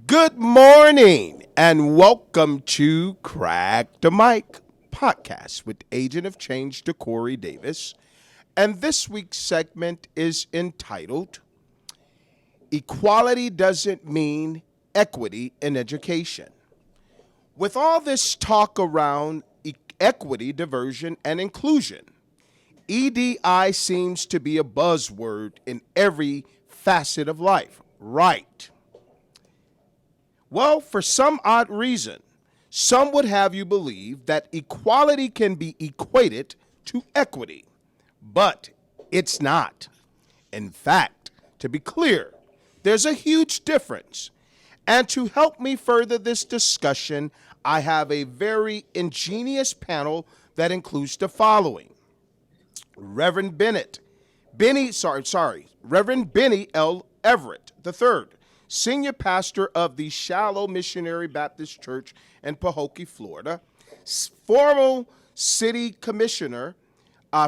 Good morning and welcome to Crack the Mic podcast with Agent of Change DeCorey Davis. And this week's segment is entitled Equality Doesn't Mean Equity in Education. With all this talk around equity, diversion, and inclusion, EDI seems to be a buzzword in every facet of life, right? Well, for some odd reason, some would have you believe that equality can be equated to equity, but it's not. In fact, to be clear, there's a huge difference. And to help me further this discussion, I have a very ingenious panel that includes the following. Reverend Benny L. Everett III, Senior Pastor of the Shallow Missionary Baptist Church in Pahokee, Florida, former City Commissioner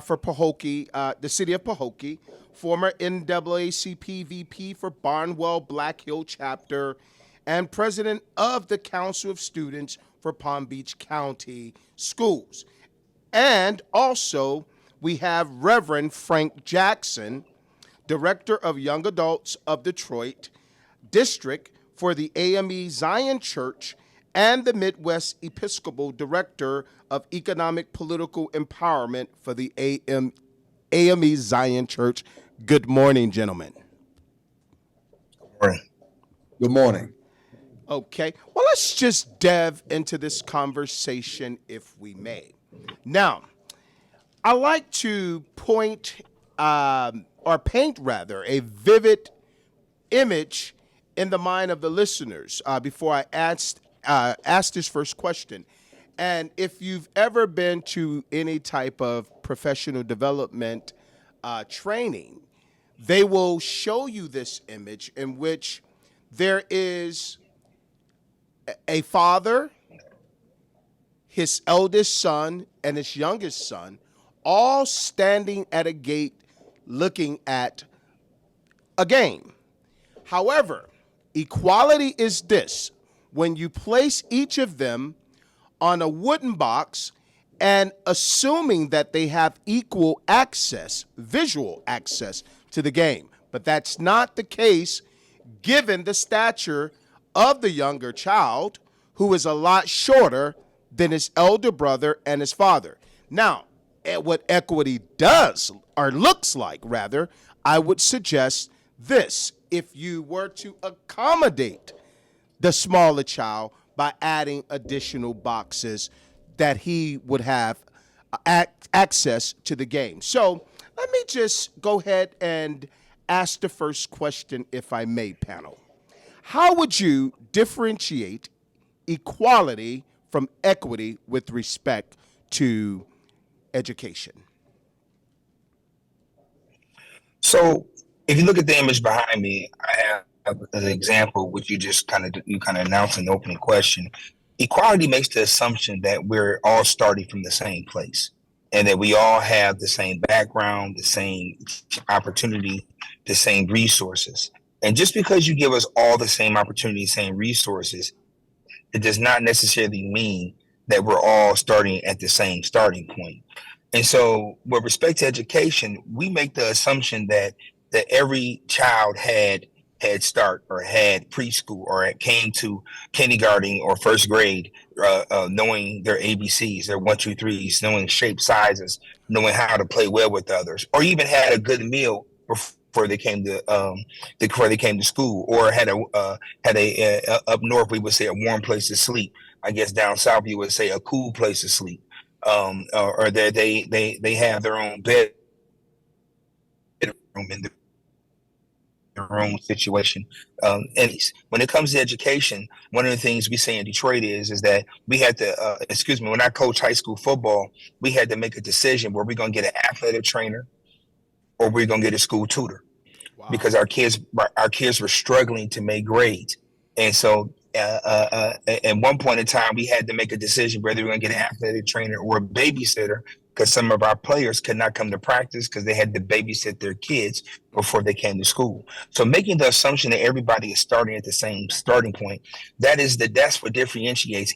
for Pahokee, the City of Pahokee, former NAACP VP for Barnwell Black Hill Chapter, and President of the Council of Students for Palm Beach County Schools. And also, we have Reverend Frank Jackson, Director of Young Adults of Detroit District for the AME Zion Church and the Midwest Episcopal Director of Economic Political Empowerment for the AME Zion Church. Good morning, gentlemen. Good morning. Good morning. Okay, well, let's just delve into this conversation if we may. Now, I like to paint a vivid image in the mind of the listeners before I ask this first question. And if you've ever been to any type of professional development training, they will show you this image in which there is a father, his eldest son, and his youngest son, all standing at a gate looking at a game. However, equality is this: when you place each of them on a wooden box and assuming that they have equal access, visual access to the game. But that's not the case given the stature of the younger child, who is a lot shorter than his elder brother and his father. Now, what equity does, or looks like rather, I would suggest this: if you were to accommodate the smaller child by adding additional boxes that he would have access to the game. So let me just go ahead and ask the first question, if I may, panel. How would you differentiate equality from equity with respect to education? So if you look at the image behind me, I have an example, which you kind of announced in the opening question. Equality makes the assumption that we're all starting from the same place and that we all have the same background, the same opportunity, the same resources. And just because you give us all the same opportunity, same resources, it does not necessarily mean that we're all starting at the same starting point. And so with respect to education, we make the assumption that every child had Head Start or had preschool or came to kindergarten or first grade, knowing their ABCs, their 1, 2, 3s, knowing shape, sizes, knowing how to play well with others, or even had a good meal before they came to school, or had a up north we would say a warm place to sleep. I guess down south you would say a cool place to sleep, or that they have their own bedroom in their own situation. And when it comes to education, one of the things we say in Detroit is that we had to, when I coached high school football, we had to make a decision where we're going to get an athletic trainer or we're going to get a school tutor. Wow. Because our kids were struggling to make grades. And so at one point in time, we had to make a decision whether we were going to get an athletic trainer or a babysitter because some of our players could not come to practice because they had to babysit their kids before they came to school. So making the assumption that everybody is starting at the same starting point, that's what differentiates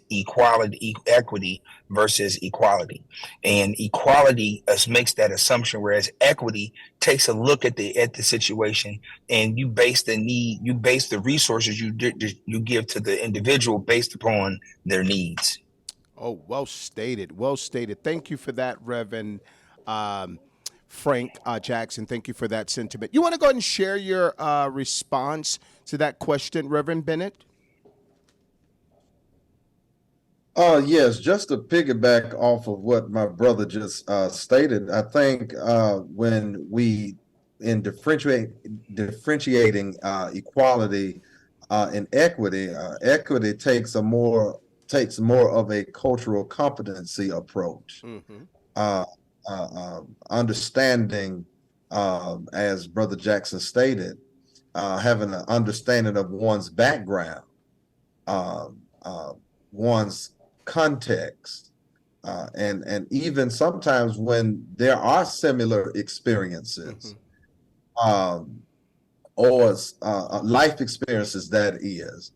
equity versus equality. And equality makes that assumption, whereas equity takes a look at the situation, and you base the resources you give to the individual based upon their needs. Oh, well stated. Well stated. Thank you for that, Reverend um, Frank Jackson. Thank you for that sentiment. You want to go ahead and share your response to that question, Reverend Bennett? Yes, just to piggyback off of what my brother just stated, I think when we in differentiating equality and equity, equity takes more of a cultural competency approach. Mm-hmm. Uh, Understanding, as Brother Jackson stated, having an understanding of one's background, one's context, and even sometimes when there are similar experiences, um, or life experiences, that is,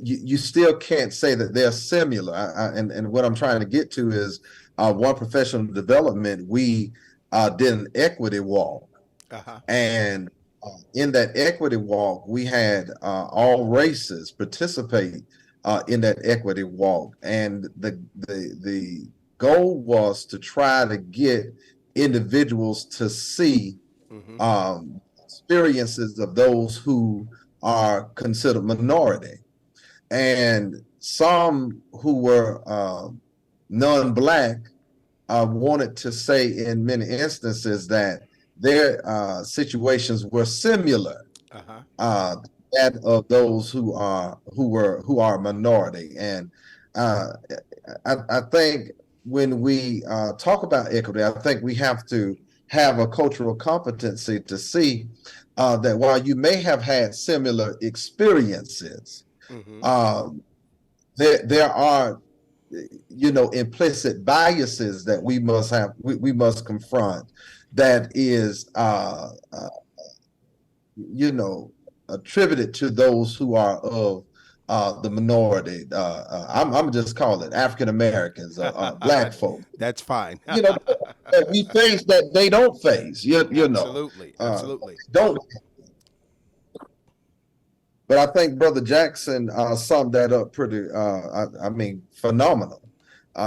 you still can't say that they're similar. And what I'm trying to get to is one professional development, we did an equity walk. Uh-huh. And in that equity walk, we had all races participate in that equity walk, and the goal was to try to get individuals to see Mm-hmm. experiences of those who are considered minority, and some who were non-black wanted to say in many instances that their situations were similar Uh-huh. that of those who are minority. And uh, I think when we talk about equity, I think we have to have a cultural competency to see that while you may have had similar experiences, Mm-hmm. um, there are, implicit biases that we must confront, that is attributed to those who are of the minority. I'm just calling it African Americans, black folk. That's fine. You know, that we face that they don't face. Absolutely. Absolutely. Don't. But I think Brother Jackson summed that up pretty. I mean, phenomenal.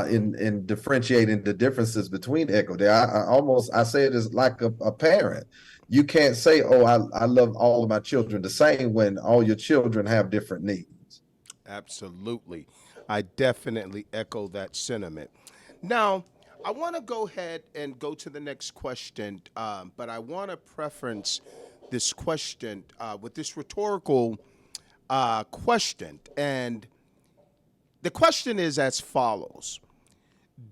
In differentiating the differences between equity, I say it is like a parent. You can't say, "Oh, I love all of my children the same," when all your children have different needs. Absolutely. I definitely echo that sentiment. Now, I want to go ahead and go to the next question, but I want to preference this question with this rhetorical question. And the question is as follows: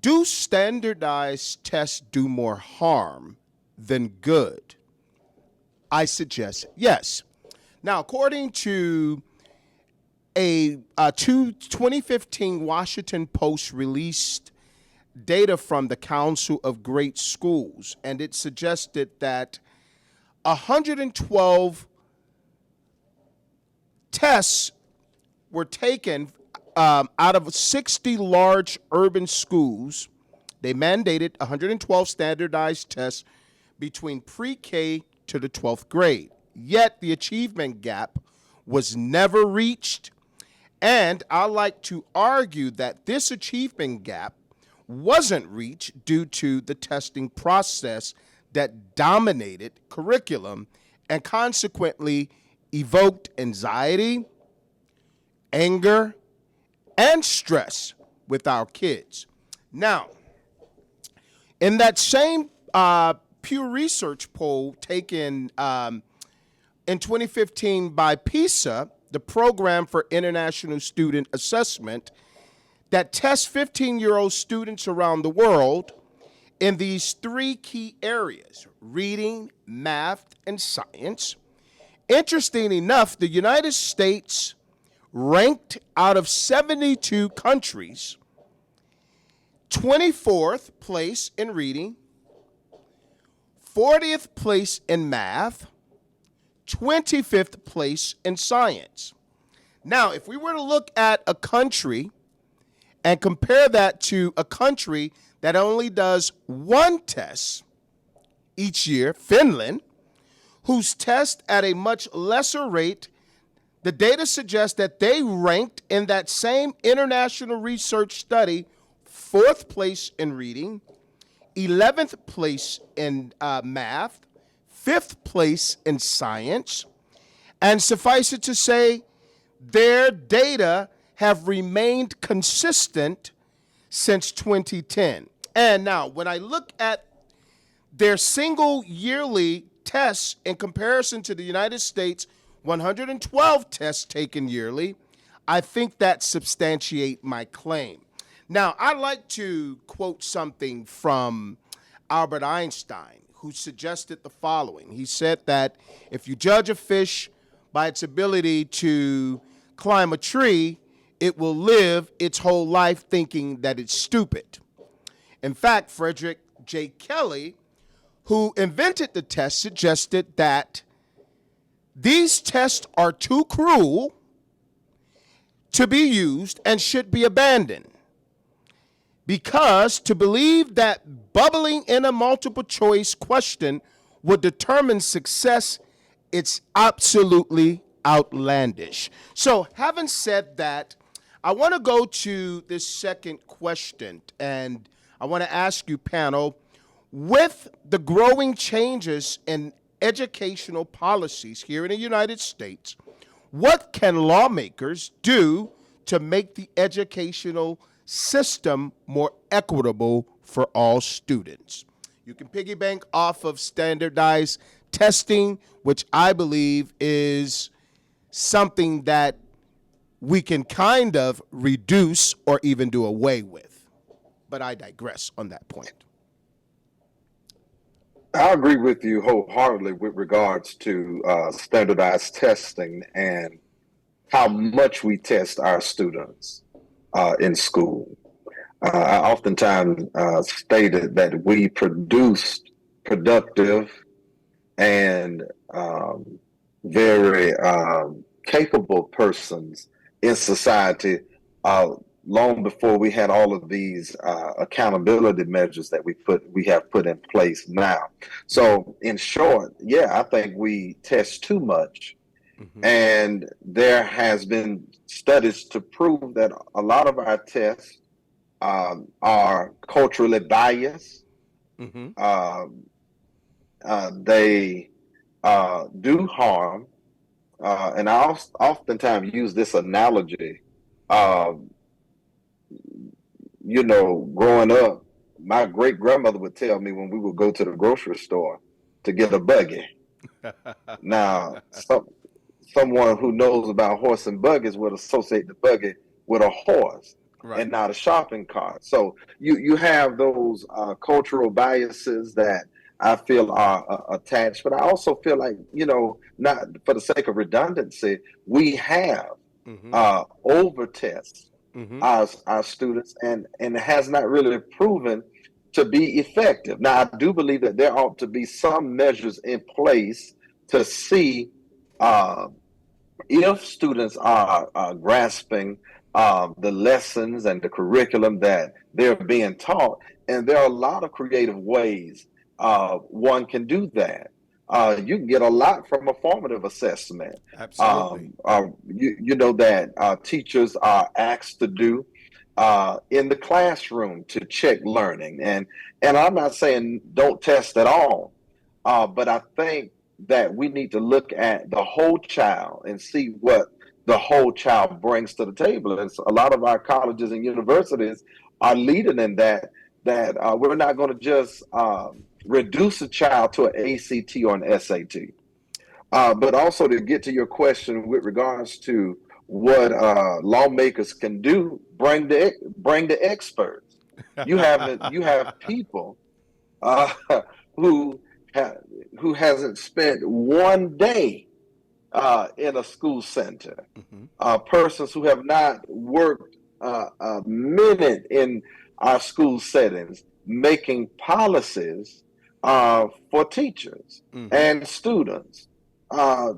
do standardized tests do more harm than good? I suggest yes. Now, according to a 2015 Washington Post released data from the Council of Great Schools, and it suggested that 112 tests were taken out of 60 large urban schools. They mandated 112 standardized tests between pre-K to the 12th grade. Yet the achievement gap was never reached. And I like to argue that this achievement gap wasn't reached due to the testing process that dominated curriculum and consequently evoked anxiety, anger, and stress with our kids. Now, in that same Pew Research poll taken in 2015 by PISA, the Program for International Student Assessment, that tests 15-year-old students around the world in these three key areas: reading, math, and science. Interesting enough, the United States ranked out of 72 countries 24th place in reading, 40th place in math, 25th place in science. Now, if we were to look at a country and compare that to a country that only does one test each year, Finland, whose test at a much lesser rate, the data suggests that they ranked in that same international research study 4th place in reading, 11th place in math, 5th place in science, and suffice it to say, their data have remained consistent since 2010. And now, when I look at their single yearly tests in comparison to the United States, 112 tests taken yearly, I think that substantiate my claim. Now, I'd like to quote something from Albert Einstein, who suggested the following. He said that if you judge a fish by its ability to climb a tree, it will live its whole life thinking that it's stupid. In fact, Frederick J. Kelly, who invented the test, suggested that these tests are too cruel to be used and should be abandoned. Because to believe that bubbling in a multiple choice question would determine success, it's absolutely outlandish. So, having said that, I want to go to this second question, and I want to ask you, panel, with the growing changes in educational policies here in the United States, what can lawmakers do to make the educational system more equitable for all students? You can piggyback off of standardized testing, which I believe is something that we can kind of reduce or even do away with. But I digress on that point. I agree with you wholeheartedly with regards to standardized testing and how much we test our students in school. I oftentimes stated that we produced productive and very capable persons in society long before we had all of these accountability measures that we have put in place now. So in short, yeah, I think we test too much. Mm-hmm. And there has been studies to prove that a lot of our tests are culturally biased. Mm-hmm. They do harm. And I oftentimes use this analogy. Growing up, my great grandmother would tell me when we would go to the grocery store to get a buggy. Now, someone who knows about horse and buggies would associate the buggy with a horse, right, and not a shopping cart. So you have those cultural biases that I feel are attached, but I also feel like, not for the sake of redundancy, we have over tests our students, and it has not really proven to be effective. Now, I do believe that there ought to be some measures in place to see if students are grasping the lessons and the curriculum that they're being taught. And there are a lot of creative ways one can do that. You can get a lot from a formative assessment. Absolutely. You know that teachers are asked to do in the classroom to check learning. And I'm not saying don't test at all, but I think that we need to look at the whole child and see what the whole child brings to the table. And so a lot of our colleges and universities are leading in that we're not going to just reduce a child to an ACT or an SAT. But also, to get to your question with regards to what lawmakers can do, bring the experts. You have people who hasn't spent one day in a school center, persons who have not worked a minute in our school settings, making policies for teachers Mm-hmm. and students. Uh,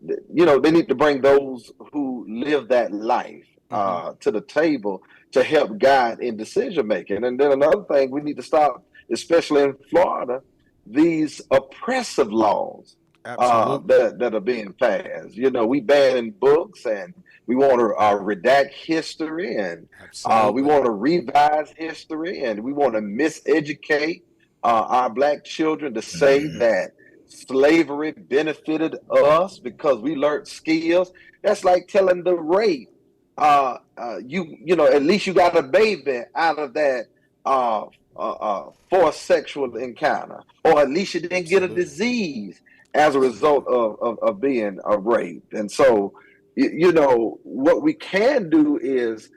they need to bring those who live that life Mm-hmm. to the table to help guide in decision making. And then another thing, we need to stop, especially in Florida, these oppressive laws Absolutely. that are being passed. We banning books, and we want to redact history, and we Absolutely. want to revise history, and we want to miseducate our black children to say Mhm. that slavery benefited us because we learned skills. That's like telling the rape, at least you got a baby out of that forced sexual encounter, or at least you didn't get a Absolutely. disease as a Absolutely. result of being raped. And so, what we can do is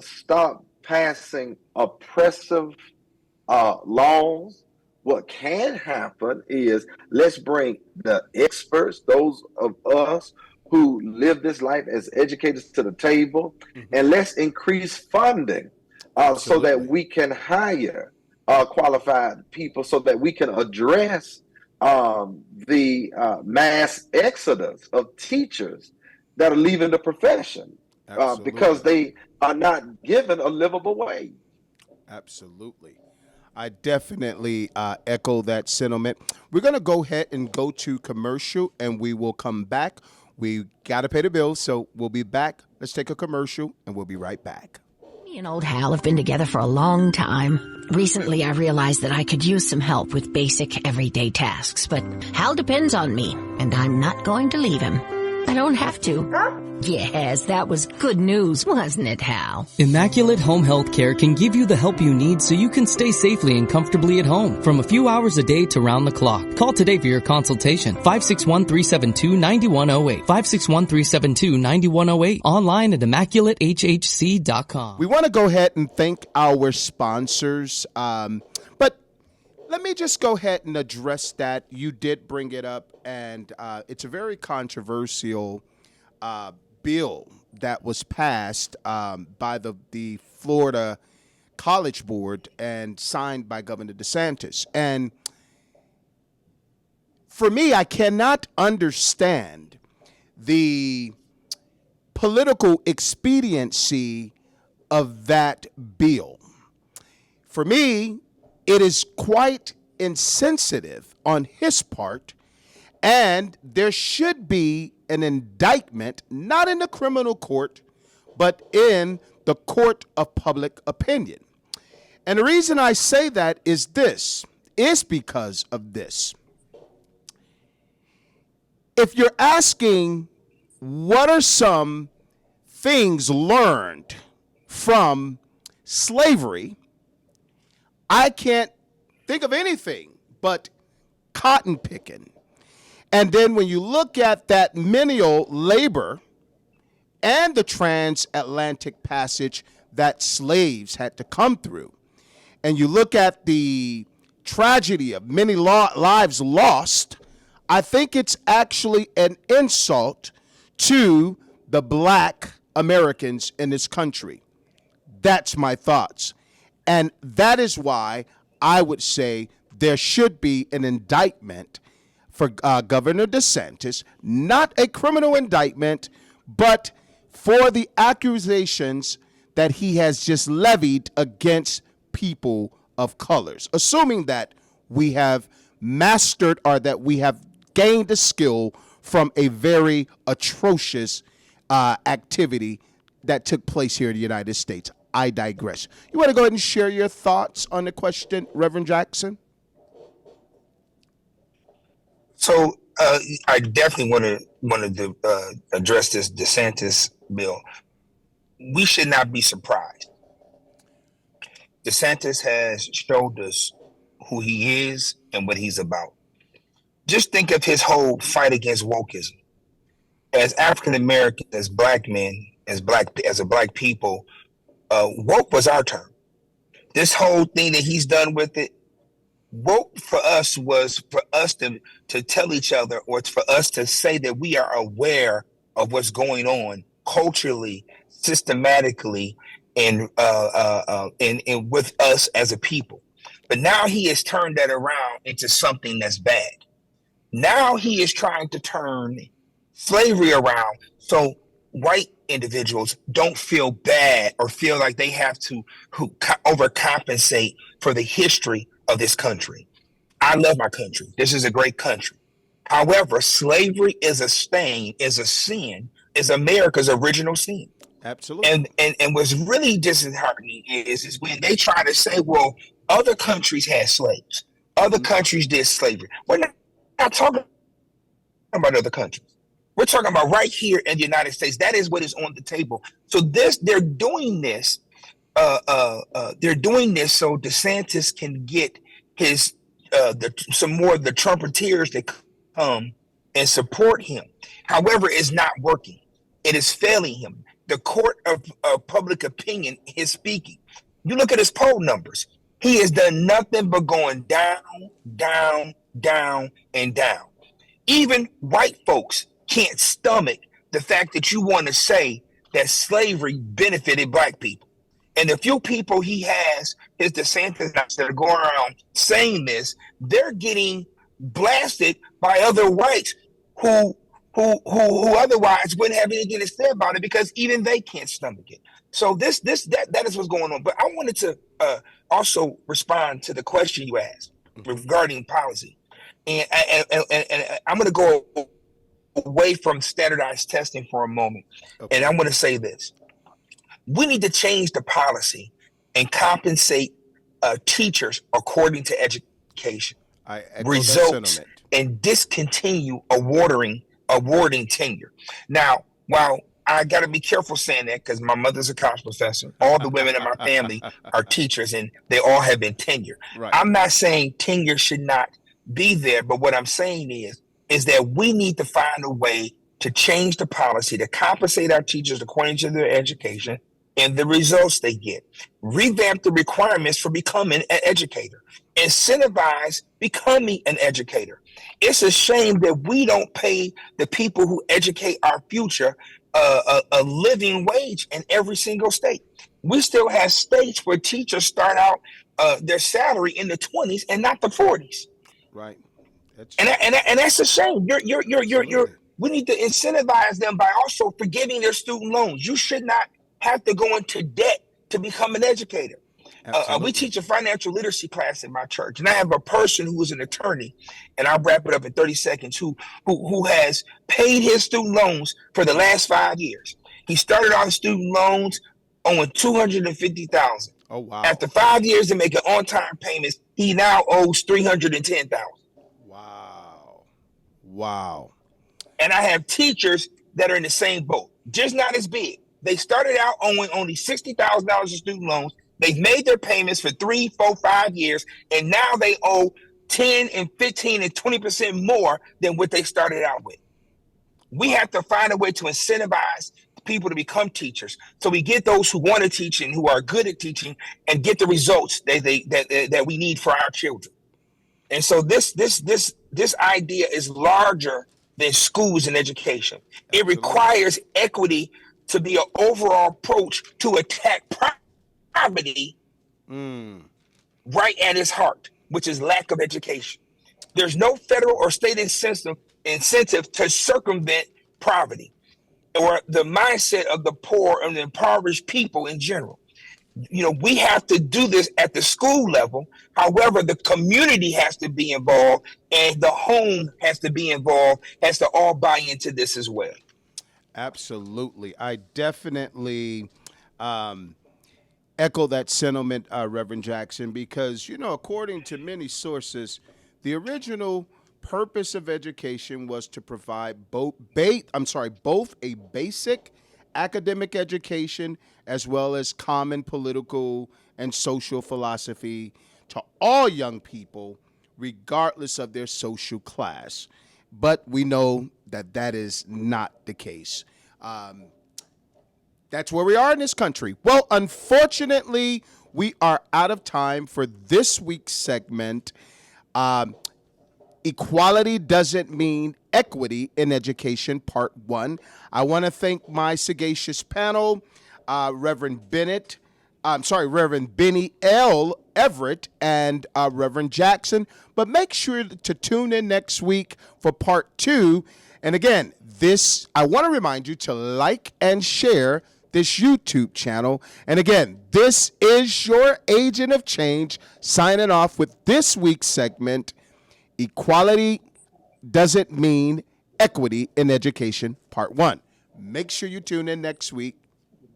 stop passing oppressive laws. What can happen is, let's bring the experts, those of us who live this life as educators, to the table, Mm-hmm. and let's increase funding so that Absolutely. we can hire qualified people, so that we can address the mass exodus of teachers that are leaving the profession because Absolutely. they are not given a livable wage. Absolutely. I definitely echo that sentiment. We're going to go ahead and go to commercial and we will come back. We got to pay the bills, so we'll be back. Let's take a commercial and we'll be right back. Me and old Hal have been together for a long time. Recently, I realized that I could use some help with basic everyday tasks, but Hal depends on me, and I'm not going to leave him. I don't have to. Yes, that was good news, wasn't it, Hal? Immaculate Home Health Care can give you the help you need so you can stay safely and comfortably at home from a few hours a day to round the clock. Call today for your consultation. 561-372-9108. 561-372-9108. Online at ImmaculateHHC.com. We want to go ahead and thank our sponsors, but let me just go ahead and address that. You did bring it up, and it's a very controversial bill that was passed by the Florida College Board and signed by Governor DeSantis. And for me, I cannot understand the political expediency of that bill. For me, it is quite insensitive on his part, and there should be an indictment, not in the criminal court, but in the court of public opinion. And the reason I say that is because of this. If you're asking what are some things learned from slavery, I can't think of anything but cotton picking. And then when you look at that menial labor and the transatlantic passage that slaves had to come through, and you look at the tragedy of many lives lost, I think it's actually an insult to the black Americans in this country. That's my thoughts. And that is why I would say there should be an indictment for Governor DeSantis, not a criminal indictment, but for the accusations that he has just levied against people of colors, assuming that we have mastered or that we have gained a skill from a very atrocious activity that took place here in the United States. I digress. You want to go ahead and share your thoughts on the question, Reverend Jackson? So I definitely wanted to address this DeSantis bill. We should not be surprised. DeSantis has showed us who he is and what he's about. Just think of his whole fight against wokeism. As African Americans, as black men, as a black people, woke was our term. This whole thing that he's done with it, woke for us was for us to tell each other, or it's for us to say that we are aware of what's going on culturally, systematically, and with us as a people. But now he has turned that around into something that's bad. Now he is trying to turn slavery around so white individuals don't feel bad or feel like they have to overcompensate for the history of this country. I love my country. This is a great country. However, slavery is a stain, is a sin, is America's original sin. Absolutely. And what's really disheartening is when they try to say, well, other countries had slaves. Other countries did slavery. We're not talking about other countries. We're talking about right here in the United States. That is what is on the table. So they're doing this. They're doing this so DeSantis can get his some more of the Trumpeteers that come and support him. However, it's not working. It is failing him. The court of public opinion is speaking. You look at his poll numbers. He has done nothing but going down, down, down, and down. Even white folks can't stomach the fact that you want to say that slavery benefited black people. And the few people he has, his DeSantis that are going around saying this, they're getting blasted by other whites who otherwise wouldn't have anything to say about it because even they can't stomach it. So that is what's going on. But I wanted to also respond to the question you asked regarding policy, and I'm going to go away from standardized testing for a moment, and I'm going to say this: we need to change the policy and compensate teachers according to education results and discontinue awarding tenure. Now, while I got to be careful saying that because my mother's a college professor, all the women in my family are teachers and they all have been tenured. Right. I'm not saying tenure should not be there, but what I'm saying is that we need to find a way to change the policy to compensate our teachers according to their education and the results they get. Revamp the requirements for becoming an educator. Incentivize becoming an educator. It's a shame that we don't pay the people who educate our future a living wage in every single state. We still have states where teachers start out their salary in the 20s and not the 40s. Right. And that's a shame. We need to incentivize them by also forgiving their student loans. You should not have to go into debt to become an educator. We teach a financial literacy class in my church, and I have a person who is an attorney, and I'll wrap it up in 30 seconds, who has paid his student loans for the last 5 years. He started on student loans owing $250,000. Oh wow! After 5 years of making on-time payments, he now owes $310,000. Wow! And I have teachers that are in the same boat, just not as big. They started out owing only $60,000 in student loans. They've made their payments for 3, 4, 5 years, and now they owe 10 and 15 and 20% more than what they started out with. We have to find a way to incentivize people to become teachers, so we get those who want to teach and who are good at teaching, and get the results that we need for our children. And so this idea is larger than schools and education. Absolutely. It requires equity to be an overall approach to attack poverty right at its heart, which is lack of education. There's no federal or state incentive to circumvent poverty or the mindset of the poor and the impoverished people in general. You know, we have to do this at the school level. However, the community has to be involved and the home has to be involved, has to all buy into this as well. Absolutely. I definitely echo that sentiment, Reverend Jackson, because, you know, according to many sources, the original purpose of education was to provide both a basic academic education as well as common political and social philosophy to all young people, regardless of their social class. But we know that is not the case. That's where we are in this country. Well, unfortunately, we are out of time for this week's segment. Equality doesn't mean equity in education, part 1. I want to thank my sagacious panel, Reverend Bennett, Reverend Benny L. Everett and Reverend Jackson. But make sure to tune in next week for part 2. And again, I want to remind you to like and share this YouTube channel. And again, this is your Agent of Change signing off with this week's segment, Equality Doesn't Mean Equity in Education, Part 1. Make sure you tune in next week.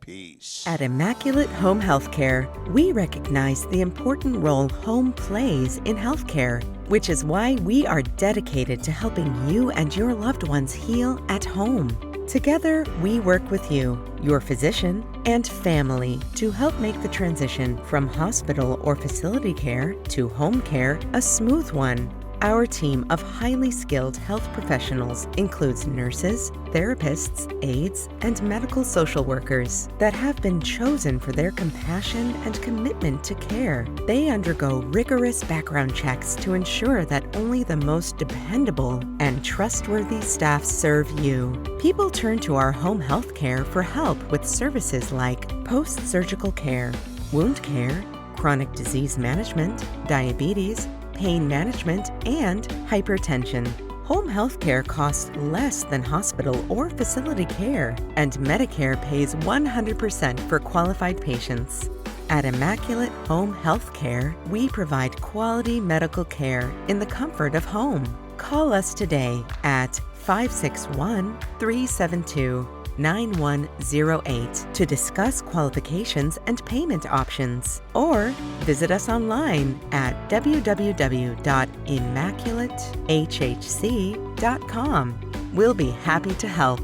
Peace. At Immaculate Home Healthcare, we recognize the important role home plays in healthcare, which is why we are dedicated to helping you and your loved ones heal at home. Together, we work with you, your physician, and family to help make the transition from hospital or facility care to home care a smooth one. Our team of highly skilled health professionals includes nurses, therapists, aides, and medical social workers that have been chosen for their compassion and commitment to care. They undergo rigorous background checks to ensure that only the most dependable and trustworthy staff serve you. People turn to our home health care for help with services like post-surgical care, wound care, chronic disease management, diabetes, pain management, and hypertension. Home health care costs less than hospital or facility care, and Medicare pays 100% for qualified patients. At Immaculate Home Health Care, we provide quality medical care in the comfort of home. Call us today at 561-372-9108 to discuss qualifications and payment options, or visit us online at www.immaculateHHC.com. We'll be happy to help.